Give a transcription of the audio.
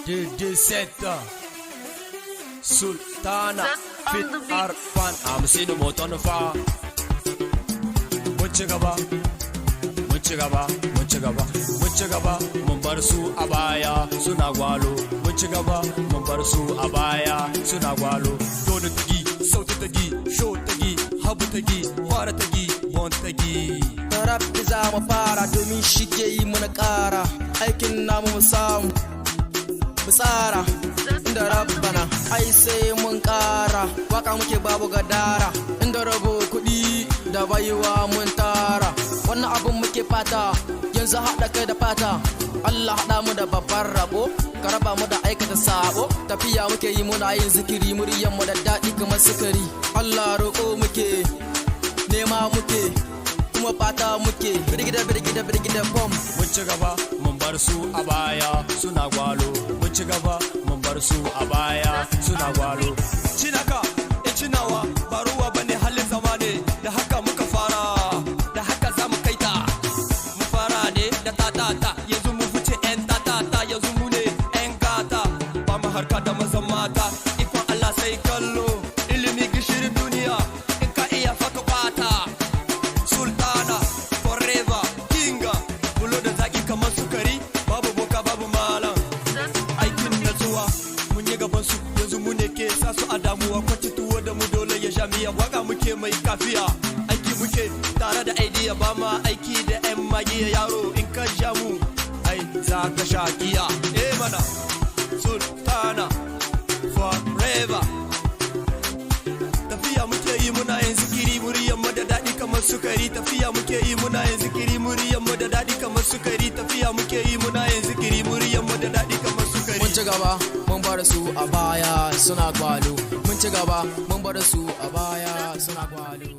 DJ7 Sultana Fit Arfan Amsinu Moton Fa Mun ci gaba mun ci gaba mun ci gaba mun ci gaba mun bar su a baya suna gwalo mun ci gaba mun bar su a baya suna gwalo dole tagi sauti tagi show tagi habu tagi fara tagi bon tagi rap za mu fara domin shi ke yi mana ƙara aikin namu mu samu mu tsara inda rabbana ai sai mun ƙara waka muke babu gadara inda rabo kuɗi da baiwa mun tara wannan abun muke fata yanzu haɗa kai da fata Allah haɗa mu da babbar rabo ka raba mu da aikata sabo tafiya muke yi muna yin zikiri muryan mu da daɗi kamar sukari Allah roƙo muke nema muke kuma fata muke birgida bom mun ci gaba mun bar su a baya suna gwalo mun ci gaba mun bar su a baya suna gwalo cinaka cinawa ba ruwa bane halin zama ne da haka muka fara da haka za mu kaita mu fara ne da tatata yanzu mu fice yan tatata yanzu mu ne yan gata ba mu harka da mazan mata ikon Allah sai kallo ilimi gishirin duniya in ka iya faka kwata Sultana forever kinga bulo da zaki kamar sukari babu boka babu malam aikin natsuwa mun yi gaban su yanzu mu ne ke sa su a damuwa kwaci tuwo da mu dole ya jami'a waka muke mai kafiya aiki muke tare da idea ba ma aiki da yan magiya yaro in ka ja mu ai za ka sha giya mana Sultana forever tafiya muke yi muna yin zikiri muryan mu da daɗi kamar sukari tafiya muke yi muna yin zikiri muryan mu da daɗi kamar sukari tafiya muke yi muna yin zikiri muryan mu da daɗi kamar sukari mun ci gaba mun bar su a baya suna gwalo mun ci gaba mun bar su a baya suna gwalo